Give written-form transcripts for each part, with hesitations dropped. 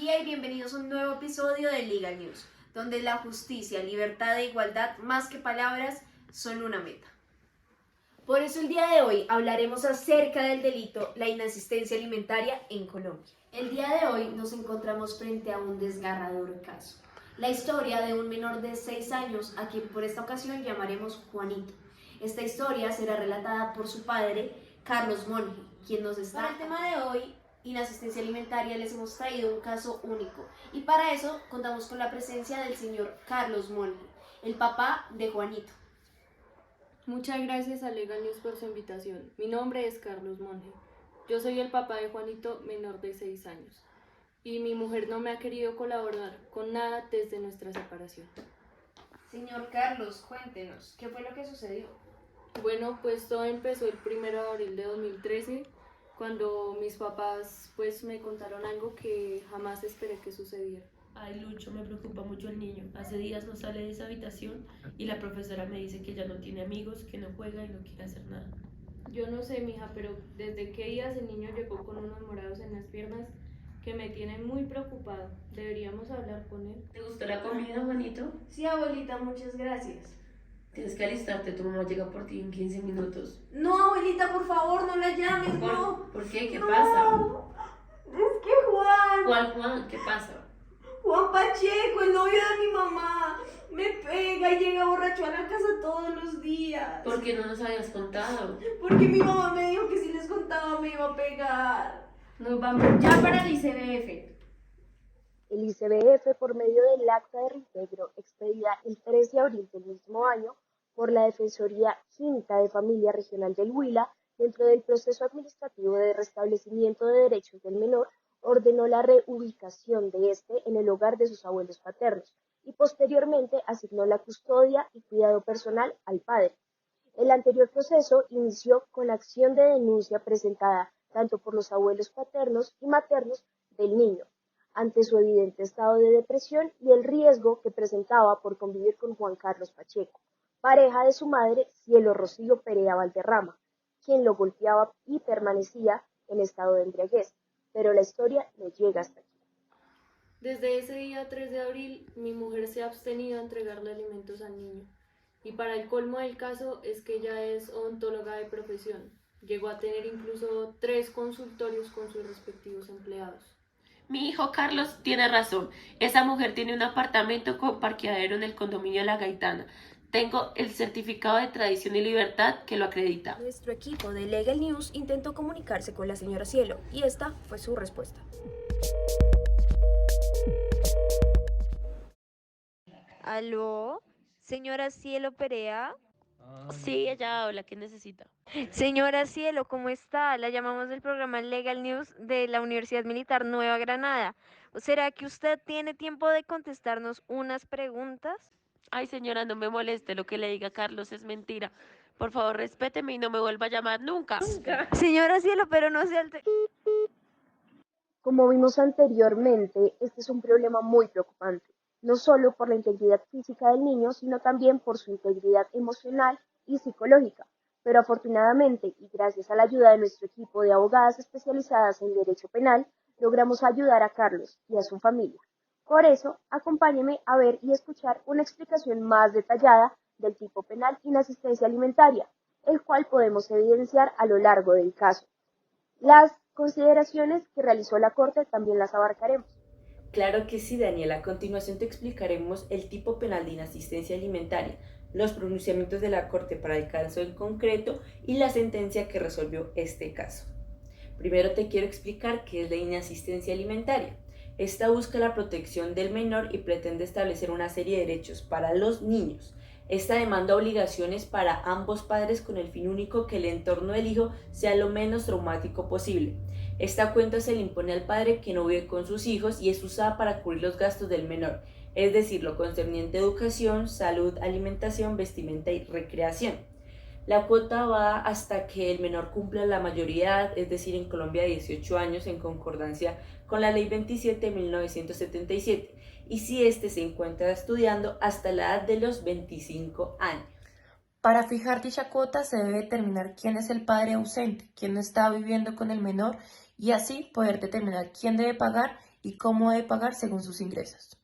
día y bienvenidos a un nuevo episodio de Legal News, donde la justicia, libertad e igualdad, más que palabras, son una meta. Por eso el día de hoy hablaremos acerca del delito, la inasistencia alimentaria en Colombia. El día de hoy nos encontramos frente a un desgarrador caso. La historia de un menor de 6 años, a quien por esta ocasión llamaremos Juanito. Esta historia será relatada por su padre, Carlos Monge, quien nos está... Para el tema de hoy, inasistencia alimentaria, les hemos traído un caso único. Y para eso contamos con la presencia del señor Carlos Monge, el papá de Juanito. Muchas gracias a Legal News por su invitación. Mi nombre es Carlos Monge. Yo soy el papá de Juanito, menor de 6 años. Y mi mujer no me ha querido colaborar con nada desde nuestra separación. Señor Carlos, cuéntenos, ¿qué fue lo que sucedió? Bueno, pues todo empezó el 1 de abril de 2013, cuando mis papás me contaron algo que jamás esperé que sucediera. Ay, Lucho, me preocupa mucho el niño. Hace días no sale de esa habitación y la profesora me dice que ya no tiene amigos, que no juega y no quiere hacer nada. Yo no sé, mija, pero desde qué días el niño llegó con unos morados en las piernas que me tienen muy preocupado. Deberíamos hablar con él. ¿Te gustó la comida, Juanito? Sí, abuelita, muchas gracias. Tienes que alistarte, tu mamá llega por ti en 15 minutos. No, abuelita, por favor, no la llames, no. ¿Por qué? ¿Qué No. pasa? Es que Juan? ¿Qué pasa? Juan Pacheco, el novio de mi mamá, me pega y llega borracho a la casa todos los días. ¿Por qué no nos habías contado? Porque mi mamá me dijo que si les contaba me iba a pegar. Nos vamos ya para el ICBF. El ICBF, por medio del acta de reintegro expedida el 3 de abril del mismo año por la Defensoría Quinta de Familia Regional del Huila, dentro del proceso administrativo de restablecimiento de derechos del menor, ordenó la reubicación de este en el hogar de sus abuelos paternos y posteriormente asignó la custodia y cuidado personal al padre. El anterior proceso inició con la acción de denuncia presentada tanto por los abuelos paternos y maternos del niño, ante su evidente estado de depresión y el riesgo que presentaba por convivir con Juan Carlos Pacheco, pareja de su madre Cielo Rocío Perea Valderrama, quien lo golpeaba y permanecía en estado de embriaguez. Pero la historia no llega hasta aquí. Desde ese día 3 de abril, mi mujer se ha abstenido a entregarle alimentos al niño. Y para el colmo del caso es que ella es odontóloga de profesión. Llegó a tener incluso 3 consultorios con sus respectivos empleados. Mi hijo Carlos tiene razón. Esa mujer tiene un apartamento con parqueadero en el condominio de La Gaitana. Tengo el certificado de tradición y libertad que lo acredita. Nuestro equipo de Legal News intentó comunicarse con la señora Cielo y esta fue su respuesta. ¿Aló? Señora Cielo Perea. Sí, ella habla. ¿Qué necesita? Señora Cielo, ¿cómo está? La llamamos del programa Legal News de la Universidad Militar Nueva Granada. ¿Será que usted tiene tiempo de contestarnos unas preguntas? Ay, señora, no me moleste. Lo que le diga Carlos es mentira. Por favor, respéteme y no me vuelva a llamar nunca. Señora Cielo, pero no se altere. Como vimos anteriormente, este es un problema muy preocupante, no solo por la integridad física del niño, sino también por su integridad emocional y psicológica. Pero afortunadamente, y gracias a la ayuda de nuestro equipo de abogadas especializadas en derecho penal, logramos ayudar a Carlos y a su familia. Por eso, acompáñeme a ver y escuchar una explicación más detallada del tipo penal inasistencia alimentaria, el cual podemos evidenciar a lo largo del caso. Las consideraciones que realizó la Corte también las abarcaremos. Claro que sí, Daniela. A continuación te explicaremos el tipo penal de inasistencia alimentaria, los pronunciamientos de la Corte para el caso en concreto y la sentencia que resolvió este caso. Primero te quiero explicar qué es la inasistencia alimentaria. Esta busca la protección del menor y pretende establecer una serie de derechos para los niños. Esta demanda obligaciones para ambos padres con el fin único que el entorno del hijo sea lo menos traumático posible. Esta cuenta se le impone al padre que no vive con sus hijos y es usada para cubrir los gastos del menor, es decir, lo concerniente a educación, salud, alimentación, vestimenta y recreación. La cuota va hasta que el menor cumpla la mayoría, es decir, en Colombia 18 años, en concordancia con la Ley 27 de 1977, y si éste se encuentra estudiando hasta la edad de los 25 años. Para fijar dicha cuota se debe determinar quién es el padre ausente, quién no está viviendo con el menor y así poder determinar quién debe pagar y cómo debe pagar según sus ingresos.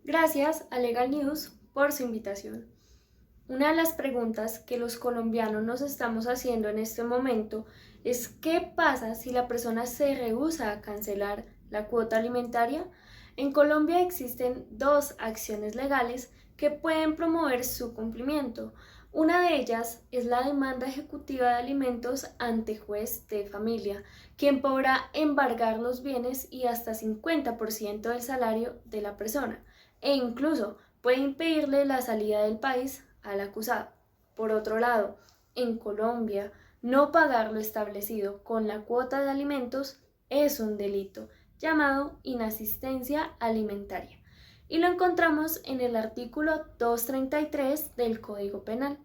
Gracias a Legal News por su invitación. Una de las preguntas que los colombianos nos estamos haciendo en este momento es ¿qué pasa si la persona se rehúsa a cancelar la cuota alimentaria? En Colombia existen dos acciones legales que pueden promover su cumplimiento. Una de ellas es la demanda ejecutiva de alimentos ante juez de familia, quien podrá embargar los bienes y hasta 50% del salario de la persona, e incluso puede impedirle la salida del país al acusado. Por otro lado, en Colombia, no pagar lo establecido con la cuota de alimentos es un delito llamado inasistencia alimentaria, y lo encontramos en el artículo 233 del Código Penal.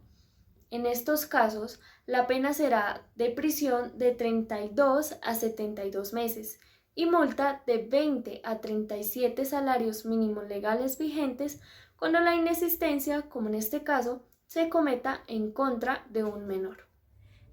En estos casos, la pena será de prisión de 32 a 72 meses y multa de 20 a 37 salarios mínimos legales vigentes cuando la inasistencia, como en este caso, se cometa en contra de un menor.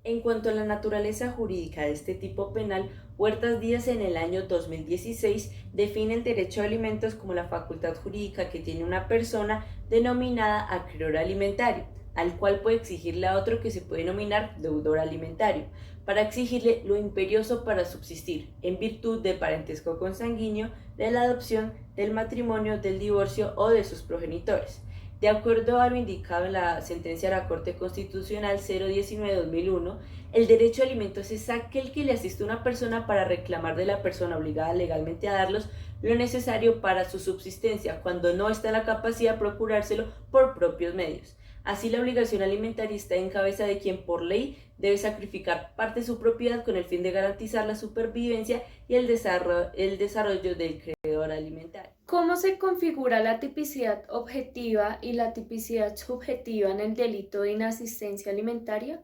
En cuanto a la naturaleza jurídica de este tipo penal, Huertas Díaz en el año 2016 define el derecho a alimentos como la facultad jurídica que tiene una persona denominada acreedor alimentario, al cual puede exigirle a otro que se puede denominar deudor alimentario, para exigirle lo imperioso para subsistir, en virtud del parentesco consanguíneo, de la adopción, del matrimonio, del divorcio o de sus progenitores. De acuerdo a lo indicado en la sentencia de la Corte Constitucional 019-2001, el derecho a alimentos es aquel que le asiste a una persona para reclamar de la persona obligada legalmente a darlos lo necesario para su subsistencia, cuando no está en la capacidad de procurárselo por propios medios. Así, la obligación alimentaria está en cabeza de quien por ley debe sacrificar parte de su propiedad con el fin de garantizar la supervivencia y el desarrollo del creador alimentario. ¿Cómo se configura la tipicidad objetiva y la tipicidad subjetiva en el delito de inasistencia alimentaria?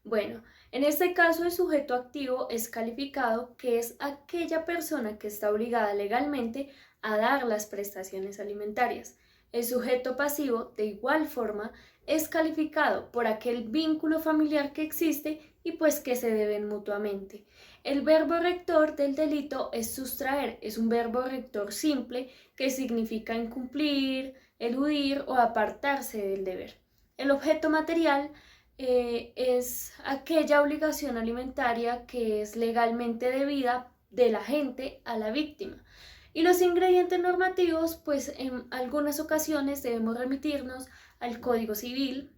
Bueno, en este caso el sujeto activo es calificado, que es aquella persona que está obligada legalmente a dar las prestaciones alimentarias. El sujeto pasivo, de igual forma, es calificado por aquel vínculo familiar que existe y pues que se deben mutuamente. El verbo rector del delito es sustraer, es un verbo rector simple que significa incumplir, eludir o apartarse del deber. El objeto material es aquella obligación alimentaria que es legalmente debida del agente a la víctima. Y los ingredientes normativos, pues en algunas ocasiones debemos remitirnos al Código Civil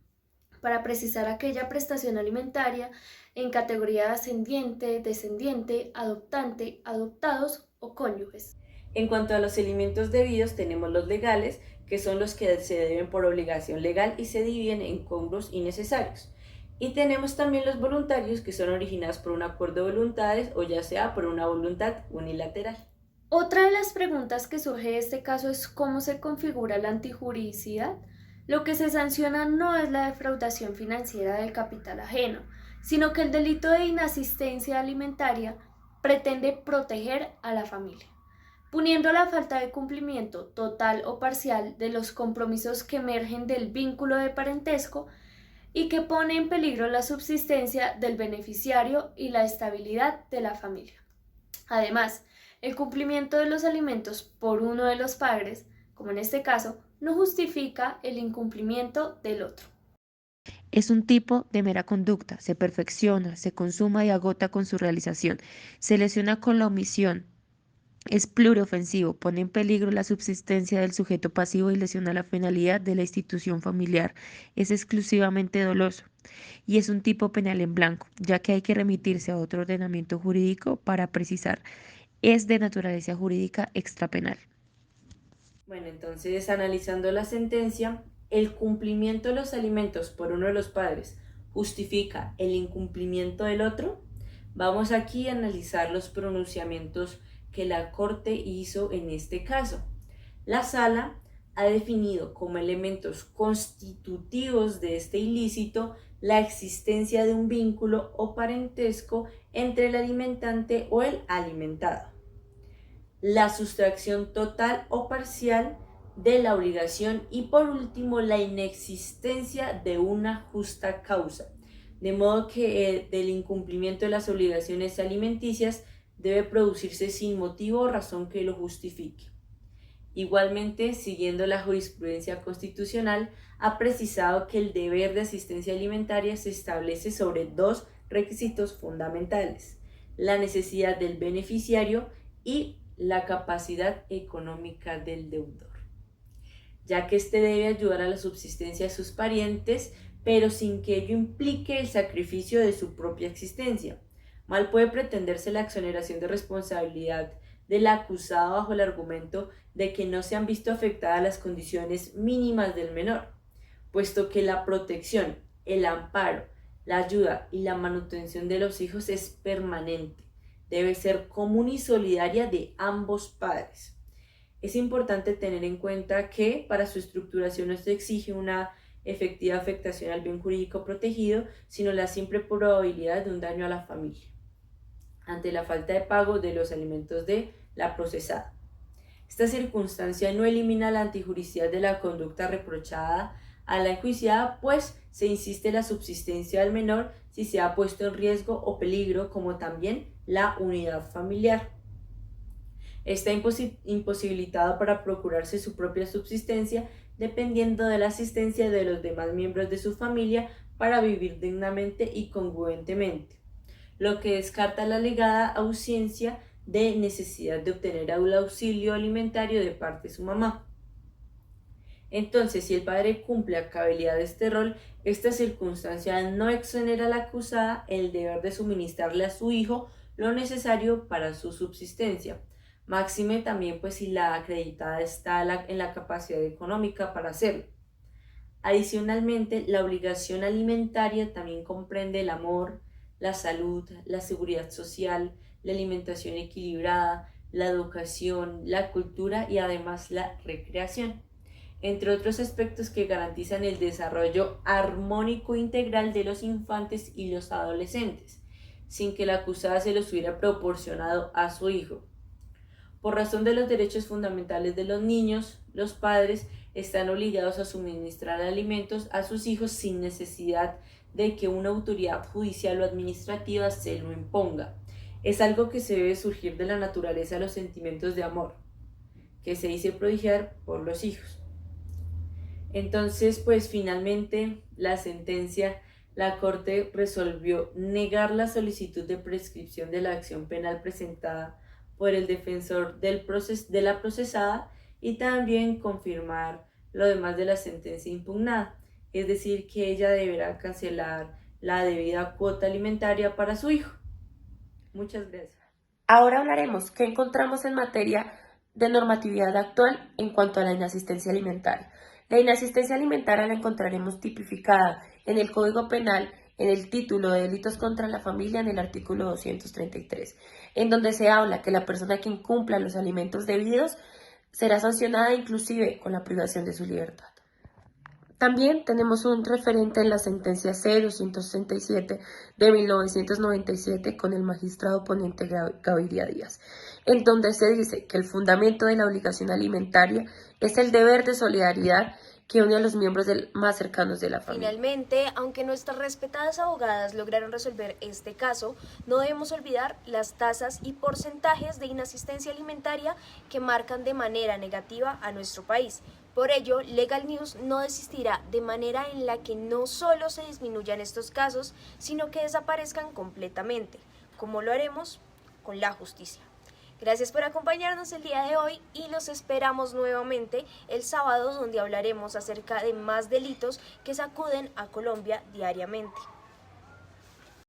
para precisar aquella prestación alimentaria en categoría ascendiente, descendiente, adoptante, adoptados o cónyuges. En cuanto a los alimentos debidos, tenemos los legales, que son los que se deben por obligación legal y se dividen en cobros innecesarios. Y tenemos también los voluntarios, que son originados por un acuerdo de voluntades o ya sea por una voluntad unilateral. Otra de las preguntas que surge de este caso es cómo se configura la antijuridicidad. Lo que se sanciona no es la defraudación financiera del capital ajeno, sino que el delito de inasistencia alimentaria pretende proteger a la familia, puniendo la falta de cumplimiento total o parcial de los compromisos que emergen del vínculo de parentesco y que pone en peligro la subsistencia del beneficiario y la estabilidad de la familia. Además, el cumplimiento de los alimentos por uno de los padres, como en este caso, no justifica el incumplimiento del otro. Es un tipo de mera conducta, se perfecciona, se consuma y agota con su realización, se lesiona con la omisión, es pluriofensivo, pone en peligro la subsistencia del sujeto pasivo y lesiona la finalidad de la institución familiar, es exclusivamente doloso y es un tipo penal en blanco, ya que hay que remitirse a otro ordenamiento jurídico para precisar, es de naturaleza jurídica extrapenal. Bueno, entonces analizando la sentencia, el cumplimiento de los alimentos por uno de los padres justifica el incumplimiento del otro. Vamos aquí a analizar los pronunciamientos que la Corte hizo en este caso. La Sala ha definido como elementos constitutivos de este ilícito la existencia de un vínculo o parentesco entre el alimentante o el alimentado, la sustracción total o parcial de la obligación y por último la inexistencia de una justa causa, de modo que del incumplimiento de las obligaciones alimenticias debe producirse sin motivo o razón que lo justifique. Igualmente, siguiendo la jurisprudencia constitucional, ha precisado que el deber de asistencia alimentaria se establece sobre dos requisitos fundamentales: la necesidad del beneficiario y la capacidad económica del deudor, ya que éste debe ayudar a la subsistencia de sus parientes, pero sin que ello implique el sacrificio de su propia existencia. Mal puede pretenderse la exoneración de responsabilidad del acusado bajo el argumento de que no se han visto afectadas las condiciones mínimas del menor, puesto que la protección, el amparo, la ayuda y la manutención de los hijos es permanente, debe ser común y solidaria de ambos padres. Es importante tener en cuenta que para su estructuración no se exige una efectiva afectación al bien jurídico protegido, sino la simple probabilidad de un daño a la familia ante la falta de pago de los alimentos de la procesada. Esta circunstancia no elimina la antijuricidad de la conducta reprochada a la enjuiciada, pues se insiste en la subsistencia del menor si se ha puesto en riesgo o peligro, como también la unidad familiar. Está imposibilitado para procurarse su propia subsistencia, dependiendo de la asistencia de los demás miembros de su familia para vivir dignamente y congruentemente, lo que descarta la alegada ausencia de necesidad de obtener el auxilio alimentario de parte de su mamá. Entonces, si el padre cumple a cabalidad este rol, esta circunstancia no exonera a la acusada el deber de suministrarle a su hijo lo necesario para su subsistencia. Máxime también, pues, si la acreditada está en la capacidad económica para hacerlo. Adicionalmente, la obligación alimentaria también comprende el amor, la salud, la seguridad social, la alimentación equilibrada, la educación, la cultura y además la recreación, entre otros aspectos que garantizan el desarrollo armónico e integral de los infantes y los adolescentes, sin que la acusada se los hubiera proporcionado a su hijo. Por razón de los derechos fundamentales de los niños, los padres están obligados a suministrar alimentos a sus hijos sin necesidad de que una autoridad judicial o administrativa se lo imponga. Es algo que se debe surgir de la naturaleza de los sentimientos de amor, que se dice prodigiar por los hijos. Entonces, pues finalmente la sentencia, la Corte resolvió negar la solicitud de prescripción de la acción penal presentada por el defensor de la procesada y también confirmar lo demás de la sentencia impugnada, es decir, que ella deberá cancelar la debida cuota alimentaria para su hijo. Muchas gracias. Ahora hablaremos qué encontramos en materia de normatividad actual en cuanto a la inasistencia alimentaria. La inasistencia alimentaria la encontraremos tipificada en el Código Penal, en el título de delitos contra la familia, en el artículo 233, en donde se habla que la persona que incumpla los alimentos debidos será sancionada inclusive con la privación de su libertad. También tenemos un referente en la sentencia C-267 de 1997 con el magistrado ponente Gaviria Díaz, en donde se dice que el fundamento de la obligación alimentaria es el deber de solidaridad que une a los miembros más cercanos de la familia. Finalmente, aunque nuestras respetadas abogadas lograron resolver este caso, no debemos olvidar las tasas y porcentajes de inasistencia alimentaria que marcan de manera negativa a nuestro país. Por ello, Legal News no desistirá de manera en la que no solo se disminuyan estos casos, sino que desaparezcan completamente, como lo haremos con la justicia. Gracias por acompañarnos el día de hoy y los esperamos nuevamente el sábado, donde hablaremos acerca de más delitos que sacuden a Colombia diariamente.